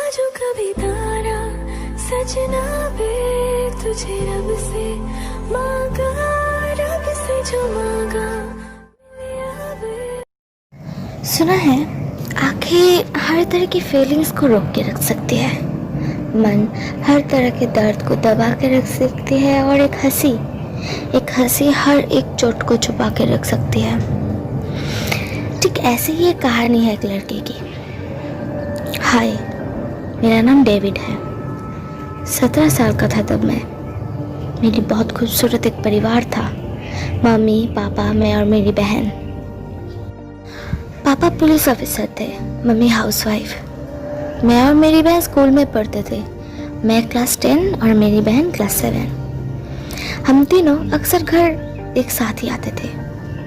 कभी तारा सजना बे तुझे रब से मांगा, रब से जो मांगा मिला बे। सुना है आंखें हर तरह की फीलिंग्स को रोक के रख सकती है, मन हर तरह के दर्द को दबा के रख सकती है और एक हंसी हर एक चोट को छुपा के रख सकती है। ठीक ऐसी ही एक कहानी है एक लड़के की। हाय, मेरा नाम डेविड है। 17 साल का था तब मैं। मेरी बहुत खूबसूरत एक परिवार था, मम्मी पापा मैं और मेरी बहन। पापा पुलिस ऑफिसर थे, मम्मी हाउसवाइफ। मैं और मेरी बहन स्कूल में पढ़ते थे, मैं क्लास 10 और मेरी बहन क्लास 7। हम तीनों अक्सर घर एक साथ ही आते थे,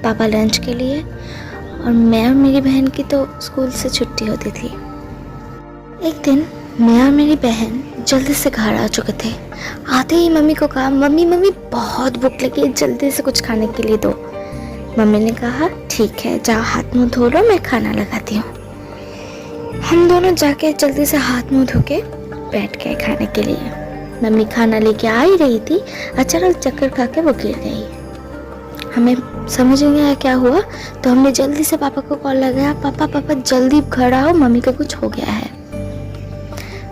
पापा लंच के लिए और मैं और मेरी बहन की तो स्कूल से छुट्टी होती थी। एक दिन मैं और मेरी बहन जल्दी से घर आ चुके थे। आते ही मम्मी को कहा, मम्मी बहुत भूख लगी है, जल्दी से कुछ खाने के लिए दो। मम्मी ने कहा ठीक है, जाओ हाथ मुंह धो लो, मैं खाना लगाती हूँ। हम दोनों जाके जल्दी से हाथ मुंह धो के बैठ गए खाने के लिए। मम्मी खाना लेके आ ही रही थी, अचानक चक्कर खा के वो गिर गई। हमें समझ नहीं आया क्या हुआ, तो हमने जल्दी से पापा को कॉल लगाया, पापा जल्दी घर आओ, मम्मी को कुछ हो गया है।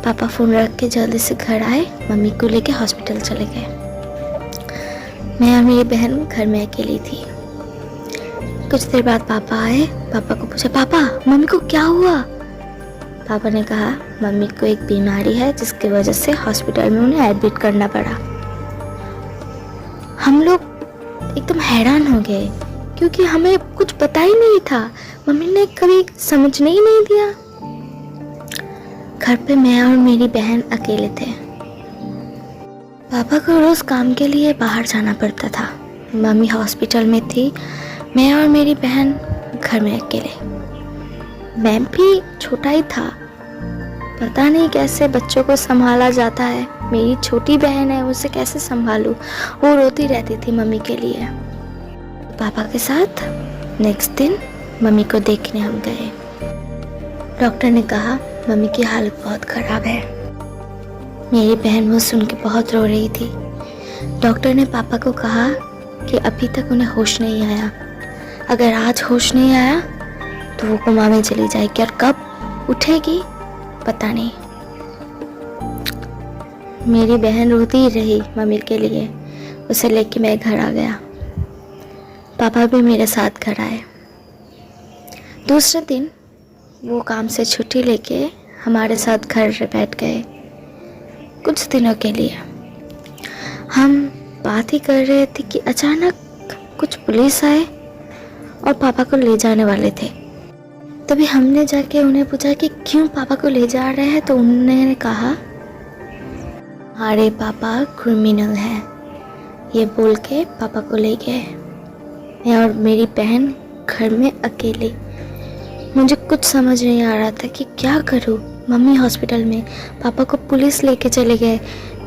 पापा फ़ोन रख के जल्दी से घर आए, मम्मी को लेके हॉस्पिटल चले गए। मैं और मेरी बहन घर में अकेली थी। कुछ देर बाद पापा आए, पापा को पूछा, पापा मम्मी को क्या हुआ? पापा ने कहा मम्मी को एक बीमारी है जिसकी वजह से हॉस्पिटल में उन्हें एडमिट करना पड़ा। हम लोग एकदम हैरान हो गए क्योंकि हमें कुछ पता ही नहीं था, मम्मी ने कभी समझने ही नहीं दिया। घर पे मैं और मेरी बहन अकेले थे। पापा को रोज काम के लिए बाहर जाना पड़ता था, मम्मी हॉस्पिटल में थी, मैं और मेरी बहन घर में अकेले। मैं भी छोटा ही था, पता नहीं कैसे बच्चों को संभाला जाता है। मेरी छोटी बहन है, उसे कैसे संभालूं? वो रोती रहती थी मम्मी के लिए। पापा के साथ नेक्स्ट दिन मम्मी को देखने हम गए। डॉक्टर ने कहा मम्मी की हालत बहुत खराब है। मेरी बहन वो सुन के बहुत रो रही थी। डॉक्टर ने पापा को कहा कि अभी तक उन्हें होश नहीं आया, अगर आज होश नहीं आया तो वो कोमा में चली जाएगी और कब उठेगी पता नहीं। मेरी बहन रोती ही रही मम्मी के लिए। उसे लेके मैं घर आ गया। पापा भी मेरे साथ घर आए। दूसरे दिन वो काम से छुट्टी लेके हमारे साथ घर बैठ गए कुछ दिनों के लिए। हम बात ही कर रहे थे कि अचानक कुछ पुलिस आए और पापा को ले जाने वाले थे। तभी हमने जाके उन्हें पूछा कि क्यों पापा को ले जा रहे हैं, तो उन्होंने कहा हमारे पापा क्रिमिनल हैं। ये बोल के पापा को ले गए। मैं और मेरी बहन घर में अकेले। मुझे कुछ समझ नहीं आ रहा था कि क्या करूं। मम्मी हॉस्पिटल में, पापा को पुलिस लेके चले गए,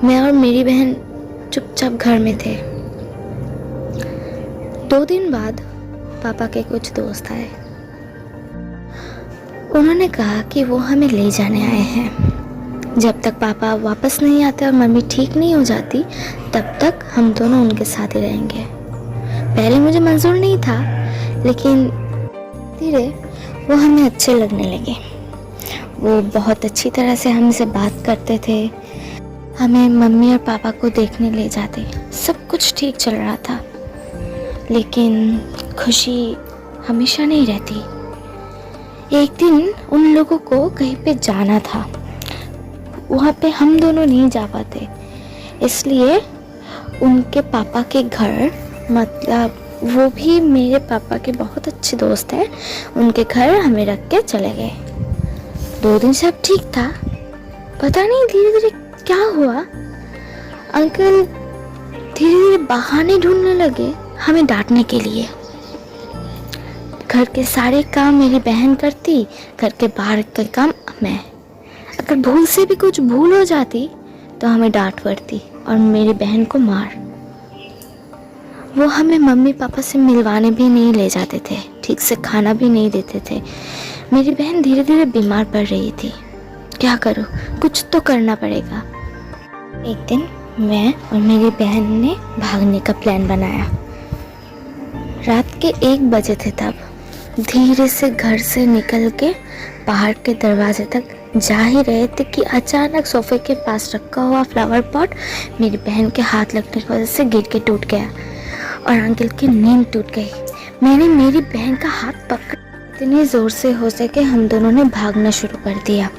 मैं और मेरी बहन चुपचाप घर में थे। 2 दिन बाद पापा के कुछ दोस्त आए। उन्होंने कहा कि वो हमें ले जाने आए हैं। जब तक पापा वापस नहीं आते और मम्मी ठीक नहीं हो जाती तब तक हम दोनों उनके साथ ही रहेंगे। पहले मुझे मंजूर नहीं था, लेकिन धीरे वो हमें अच्छे लगने लगे। वो बहुत अच्छी तरह से हमसे बात करते थे, हमें मम्मी और पापा को देखने ले जाते। सब कुछ ठीक चल रहा था, लेकिन खुशी हमेशा नहीं रहती। एक दिन उन लोगों को कहीं पे जाना था, वहाँ पे हम दोनों नहीं जा पाते, इसलिए उनके पापा के घर, मतलब वो भी मेरे पापा के बहुत अच्छे दोस्त हैं, उनके घर हमें रख के चले गए। 2 दिन सब ठीक था, पता नहीं धीरे धीरे क्या हुआ, अंकल धीरे धीरे बहाने ढूंढने लगे हमें डांटने के लिए। घर के सारे काम मेरी बहन करती, घर के बाहर के काम मैं। अगर भूल से भी कुछ भूल हो जाती तो हमें डांट पड़ती और मेरी बहन को मार। वो हमें मम्मी पापा से मिलवाने भी नहीं ले जाते थे, ठीक से खाना भी नहीं देते थे। मेरी बहन धीरे धीरे बीमार पड़ रही थी। क्या करूँ, कुछ तो करना पड़ेगा। एक दिन मैं और मेरी बहन ने भागने का प्लान बनाया। रात के 1 बजे थे तब। धीरे से घर से निकल के बाहर के दरवाजे तक जा ही रहे थे कि अचानक सोफे के पास रखा हुआ फ्लावर पॉट मेरी बहन के हाथ लगने की वजह से गिर के टूट गया और अंकल की नींद टूट गई। मैंने मेरी बहन का हाथ पकड़ इतनी ज़ोर से हो सके हम दोनों ने भागना शुरू कर दिया।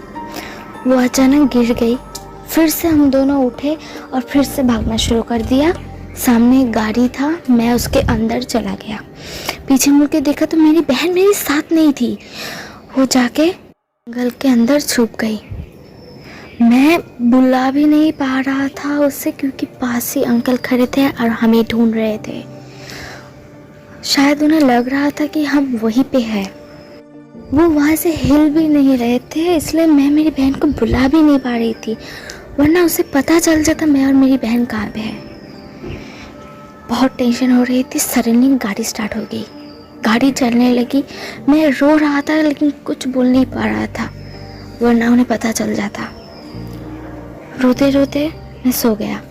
वो अचानक गिर गई। फिर से हम दोनों उठे और फिर से भागना शुरू कर दिया। सामने एक गाड़ी था, मैं उसके अंदर चला गया। पीछे मुड़ के देखा तो मेरी बहन मेरे साथ नहीं थी। वो जाके जंगल के अंदर छुप गई। मैं बुला भी नहीं पा रहा था उससे क्योंकि पास ही अंकल खड़े थे और हमें ढूंढ रहे थे। शायद उन्हें लग रहा था कि हम वहीं पे हैं। वो वहाँ से हिल भी नहीं रहे थे, इसलिए मैं मेरी बहन को बुला भी नहीं पा रही थी, वरना उसे पता चल जाता मैं और मेरी बहन कहाँ पे है। बहुत टेंशन हो रही थी। सडनली गाड़ी स्टार्ट हो गई, गाड़ी चलने लगी। मैं रो रहा था लेकिन कुछ बोल नहीं पा रहा था, वरना उन्हें पता चल जाता। रोते रोते मैं सो गया।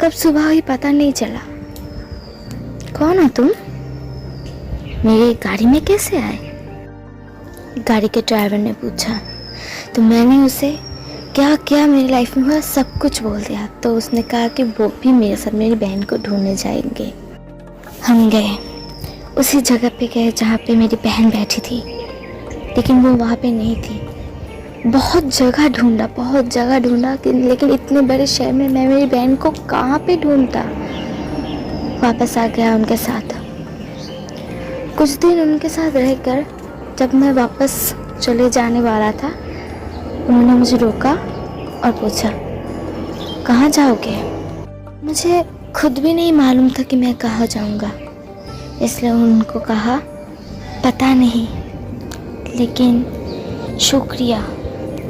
कब सुबह हुई पता नहीं चला। कौन हो तुम? मेरी गाड़ी में कैसे आए? गाड़ी के ड्राइवर ने पूछा। तो मैंने उसे क्या क्या मेरी लाइफ में हुआ सब कुछ बोल दिया। तो उसने कहा कि वो भी मेरे साथ मेरी बहन को ढूंढने जाएंगे। हम गए, उसी जगह पे गए जहाँ पे मेरी बहन बैठी थी, लेकिन वो वहाँ पे नहीं थी। बहुत जगह ढूंढा लेकिन इतने बड़े शहर में मैं मेरी बहन को कहाँ पे ढूंढता। वापस आ गया उनके साथ। कुछ दिन उनके साथ रहकर जब मैं वापस चले जाने वाला था, उन्होंने मुझे रोका और पूछा कहाँ जाओगे? मुझे खुद भी नहीं मालूम था कि मैं कहाँ जाऊँगा, इसलिए उनको कहा पता नहीं, लेकिन शुक्रिया,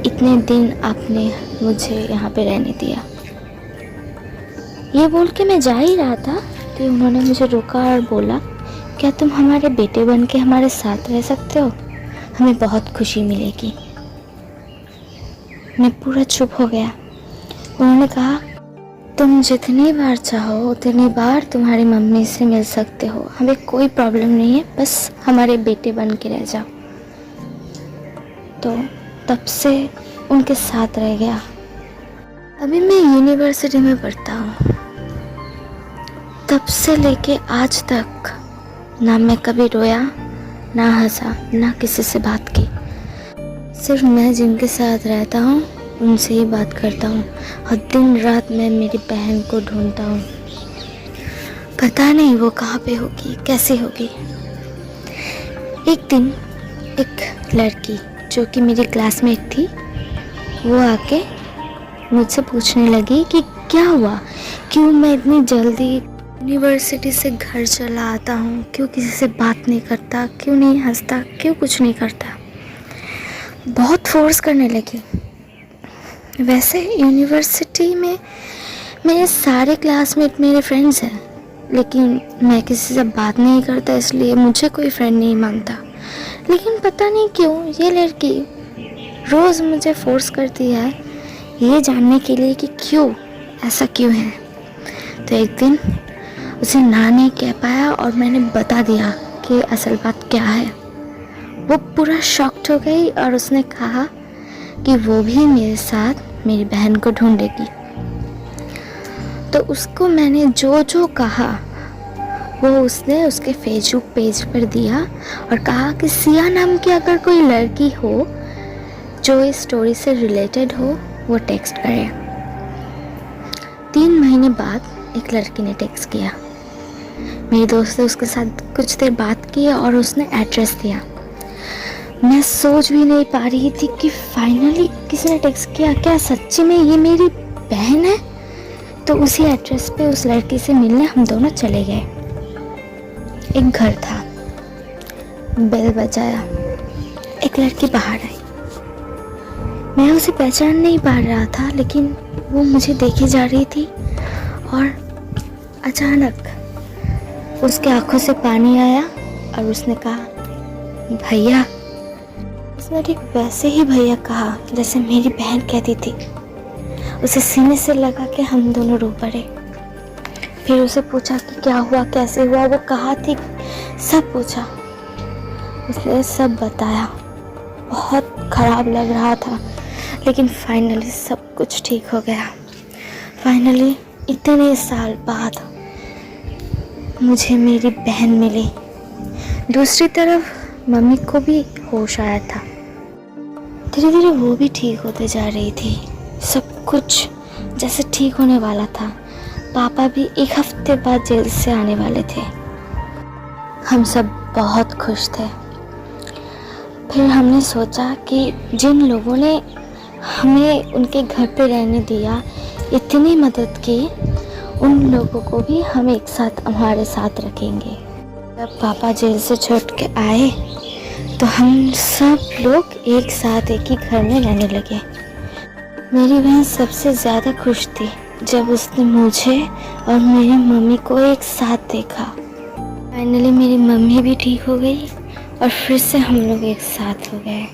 इतने दिन आपने मुझे यहाँ पे रहने दिया। ये बोल के मैं जा ही रहा था कि उन्होंने मुझे रोका और बोला क्या तुम हमारे बेटे बन के हमारे साथ रह सकते हो? हमें बहुत खुशी मिलेगी। मैं पूरा चुप हो गया। उन्होंने कहा तुम जितनी बार चाहो उतनी बार तुम्हारी मम्मी से मिल सकते हो, हमें कोई प्रॉब्लम नहीं है, बस हमारे बेटे बन के रह जाओ। तो तब से उनके साथ रह गया। अभी मैं यूनिवर्सिटी में पढ़ता हूँ। तब से लेके आज तक ना मैं कभी रोया, ना हंसा, ना किसी से बात की। सिर्फ मैं जिनके साथ रहता हूँ उनसे ही बात करता हूँ और दिन रात मैं मेरी बहन को ढूंढता हूँ। पता नहीं वो कहाँ पे होगी, कैसे होगी। एक दिन एक लड़की जो कि मेरी क्लासमेट थी, वो आके मुझसे पूछने लगी कि क्या हुआ, क्यों मैं इतनी जल्दी यूनिवर्सिटी से घर चला आता हूँ, क्यों किसी से बात नहीं करता, क्यों नहीं हंसता, क्यों कुछ नहीं करता। बहुत फोर्स करने लगी। वैसे यूनिवर्सिटी में मेरे सारे क्लासमेट मेरे फ्रेंड्स हैं, लेकिन मैं किसी से बात नहीं करता, इसलिए मुझे कोई फ्रेंड नहीं मानता। लेकिन पता नहीं क्यों ये लड़की रोज़ मुझे फोर्स करती है ये जानने के लिए कि क्यों, ऐसा क्यों है। तो एक दिन उसे ना नहीं कह पाया और मैंने बता दिया कि असल बात क्या है। वो पूरा शॉक्ड हो गई और उसने कहा कि वो भी मेरे साथ मेरी बहन को ढूंढेगी। तो उसको मैंने जो जो कहा वो उसने उसके फेसबुक पेज पर दिया और कहा कि सिया नाम की अगर कोई लड़की हो जो इस स्टोरी से रिलेटेड हो वो टेक्स्ट करे। 3 महीने बाद एक लड़की ने टेक्स्ट किया। मेरे दोस्त ने उसके साथ कुछ देर बात की और उसने एड्रेस दिया। मैं सोच भी नहीं पा रही थी कि फाइनली किसी ने टेक्स्ट किया। क्या सच्ची में ये मेरी बहन है? तो उसी एड्रेस पे उस लड़की से मिलने हम दोनों चले गए। एक घर था, बेल बजाया, एक लड़की बाहर आई। मैं उसे पहचान नहीं पा रहा था, लेकिन वो मुझे देखे जा रही थी और अचानक उसके आंखों से पानी आया और उसने कहा भैया। उसने ठीक वैसे ही भैया कहा जैसे मेरी बहन कहती थी। उसे सीने से लगा के हम दोनों रो पड़े। फिर उसे पूछा कि क्या हुआ, कैसे हुआ, वो कहाँ थी, सब पूछा। उसने सब बताया। बहुत खराब लग रहा था, लेकिन फाइनली सब कुछ ठीक हो गया। फाइनली इतने साल बाद मुझे मेरी बहन मिली। दूसरी तरफ मम्मी को भी होश आया था। धीरे धीरे वो भी ठीक होते जा रही थी। सब कुछ जैसे ठीक होने वाला था। पापा भी एक हफ्ते बाद जेल से आने वाले थे। हम सब बहुत खुश थे। फिर हमने सोचा कि जिन लोगों ने हमें उनके घर पे रहने दिया, इतनी मदद की, उन लोगों को भी हम एक साथ हमारे साथ रखेंगे। जब पापा जेल से छूट के आए तो हम सब लोग एक साथ एक ही घर में रहने लगे। मेरी बहन सबसे ज़्यादा खुश थी जब उसने मुझे और मेरी मम्मी को एक साथ देखा। फाइनली मेरी मम्मी भी ठीक हो गई और फिर से हम लोग एक साथ हो गए।